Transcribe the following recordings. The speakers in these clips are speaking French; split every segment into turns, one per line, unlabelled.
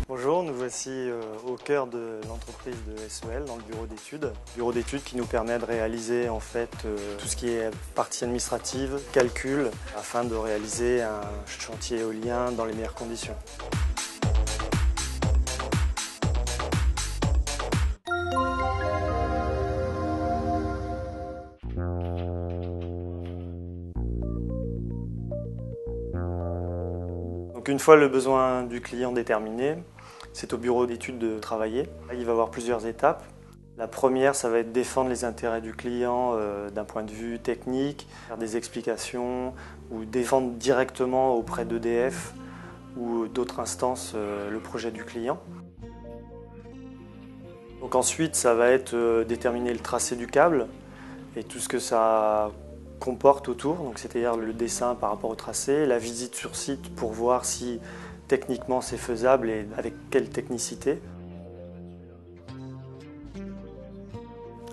Bonjour, nous voici au cœur de l'entreprise de SEL, dans le bureau d'études. Bureau d'études qui nous permet de réaliser en fait tout ce qui est partie administrative, calcul, afin de réaliser un chantier éolien dans les meilleures conditions. Donc une fois le besoin du client déterminé, c'est au bureau d'études de travailler. Il va y avoir plusieurs étapes. La première, ça va être défendre les intérêts du client d'un point de vue technique, faire des explications ou défendre directement auprès d'EDF ou d'autres instances le projet du client. Donc ensuite, ça va être déterminer le tracé du câble et tout ce que ça comporte autour, donc c'est-à-dire le dessin par rapport au tracé, la visite sur site pour voir si techniquement c'est faisable et avec quelle technicité.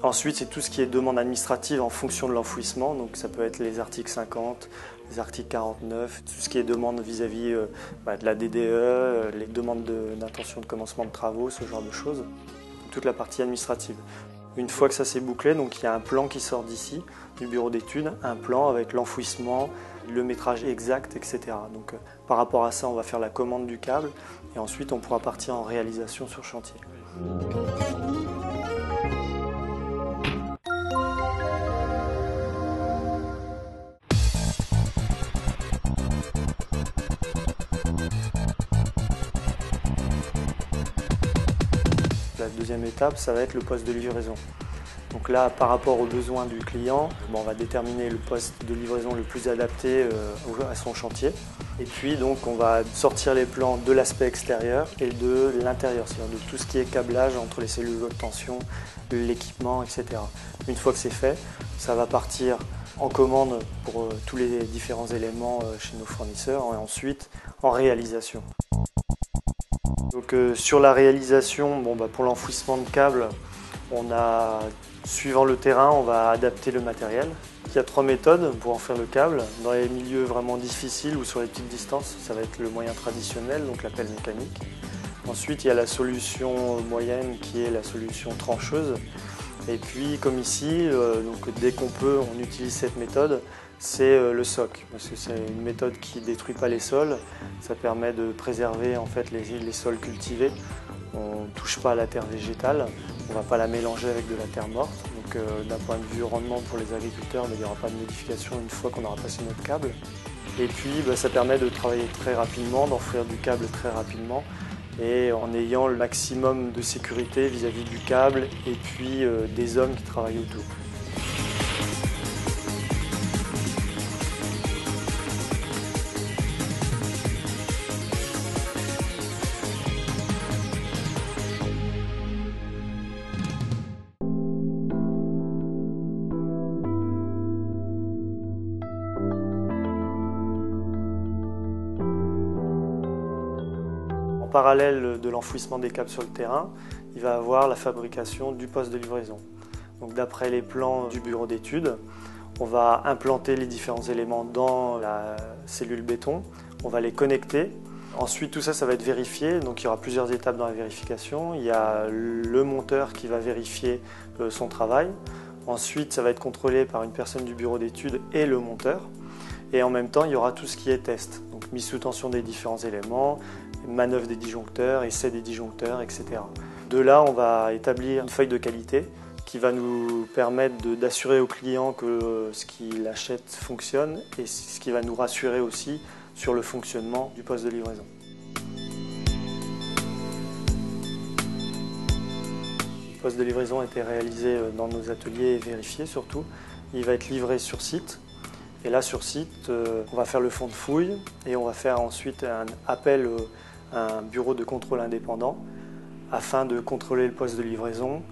Ensuite, c'est tout ce qui est demande administrative en fonction de l'enfouissement, donc ça peut être les articles 50, les articles 49, tout ce qui est demande vis-à-vis de la DDE, les demandes d'intention de commencement de travaux, ce genre de choses, toute la partie administrative. Une fois que ça s'est bouclé, donc il y a un plan qui sort d'ici, du bureau d'études, un plan avec l'enfouissement, le métrage exact, etc. Donc par rapport à ça, on va faire la commande du câble et ensuite on pourra partir en réalisation sur chantier. La deuxième étape, ça va être le poste de livraison. Donc là, par rapport aux besoins du client, on va déterminer le poste de livraison le plus adapté à son chantier. Et puis donc on va sortir les plans de l'aspect extérieur et de l'intérieur, c'est-à-dire de tout ce qui est câblage entre les cellules haute tension, l'équipement, etc. Une fois que c'est fait, ça va partir en commande pour tous les différents éléments chez nos fournisseurs et ensuite en réalisation. Donc sur la réalisation, pour l'enfouissement de câbles, suivant le terrain, on va adapter le matériel. Il y a 3 méthodes pour en faire le câble. Dans les milieux vraiment difficiles ou sur les petites distances, ça va être le moyen traditionnel, donc la pelle mécanique. Ensuite, il y a la solution moyenne qui est la solution trancheuse. Et puis, comme ici, dès qu'on peut, on utilise cette méthode, c'est le SOC, parce que c'est une méthode qui ne détruit pas les sols. Ça permet de préserver en fait, les sols cultivés. On ne touche pas à la terre végétale, on ne va pas la mélanger avec de la terre morte. Donc d'un point de vue rendement pour les agriculteurs, il n'y aura pas de modification une fois qu'on aura passé notre câble. Et puis ça permet de travailler très rapidement, d'enfouir du câble très rapidement et en ayant le maximum de sécurité vis-à-vis du câble et puis des hommes qui travaillent autour. En parallèle de l'enfouissement des câbles sur le terrain, il va y avoir la fabrication du poste de livraison. Donc d'après les plans du bureau d'études, on va implanter les différents éléments dans la cellule béton, on va les connecter. Ensuite tout ça, ça va être vérifié, donc il y aura plusieurs étapes dans la vérification. Il y a le monteur qui va vérifier son travail. Ensuite ça va être contrôlé par une personne du bureau d'études et le monteur. Et en même temps, il y aura tout ce qui est test, donc mise sous tension des différents éléments, manœuvre des disjoncteurs, essai des disjoncteurs, etc. De là, on va établir une feuille de qualité qui va nous permettre d'assurer au client que ce qu'il achète fonctionne et ce qui va nous rassurer aussi sur le fonctionnement du poste de livraison. Le poste de livraison a été réalisé dans nos ateliers et vérifié surtout. Il va être livré sur site. Et là, sur site, on va faire le fond de fouille et on va faire ensuite un appel à un bureau de contrôle indépendant afin de contrôler le poste de livraison.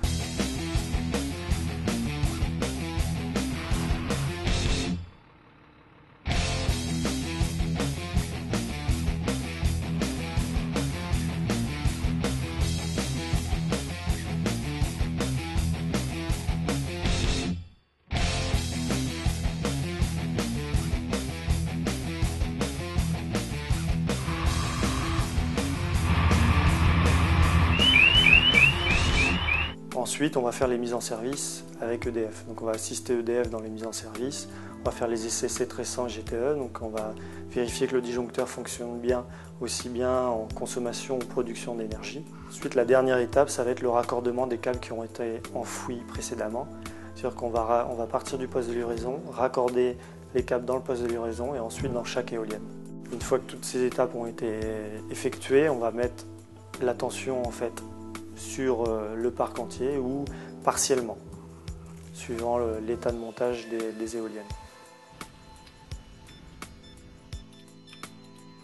ensuite, on va faire les mises en service avec EDF. Donc on va assister EDF dans les mises en service. On va faire les essais C300 GTE. Donc on va vérifier que le disjoncteur fonctionne bien, aussi bien en consommation ou production d'énergie. Ensuite, la dernière étape, ça va être le raccordement des câbles qui ont été enfouis précédemment. C'est-à-dire qu'on va partir du poste de livraison, raccorder les câbles dans le poste de livraison et ensuite dans chaque éolienne. Une fois que toutes ces étapes ont été effectuées, on va mettre l'attention en fait sur le parc entier ou partiellement, suivant l'état de montage des éoliennes.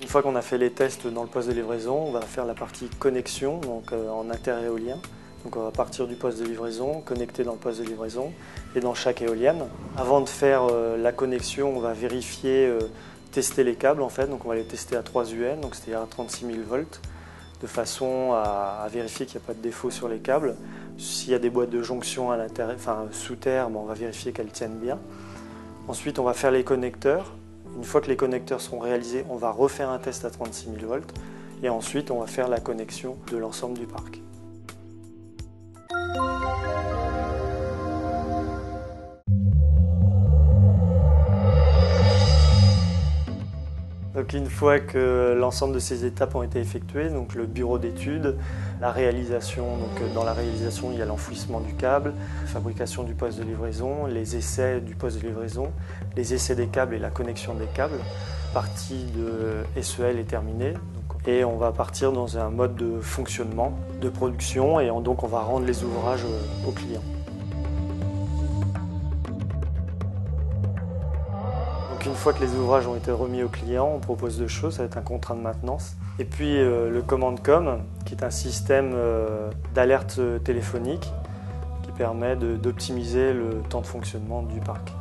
Une fois qu'on a fait les tests dans le poste de livraison, on va faire la partie connexion, donc en interéolien. Donc on va partir du poste de livraison, connecter dans le poste de livraison et dans chaque éolienne. Avant de faire la connexion, on va vérifier, tester les câbles en fait. Donc on va les tester à 3 UN, donc c'est-à-dire à 36 000 volts, de façon à vérifier qu'il n'y a pas de défaut sur les câbles. S'il y a des boîtes de jonction à l'intérieur, sous terre, on va vérifier qu'elles tiennent bien. Ensuite, on va faire les connecteurs. Une fois que les connecteurs seront réalisés, on va refaire un test à 36 000 volts et ensuite on va faire la connexion de l'ensemble du parc. Donc une fois que l'ensemble de ces étapes ont été effectuées, donc le bureau d'études, la réalisation, donc dans la réalisation il y a l'enfouissement du câble, la fabrication du poste de livraison, les essais du poste de livraison, les essais des câbles et la connexion des câbles. La partie de SEL est terminée et on va partir dans un mode de fonctionnement, de production et donc on va rendre les ouvrages aux clients. Donc une fois que les ouvrages ont été remis aux clients, on propose deux choses, ça va être un contrat de maintenance. Et puis le CommandCom, qui est un système d'alerte téléphonique qui permet d'optimiser le temps de fonctionnement du parc.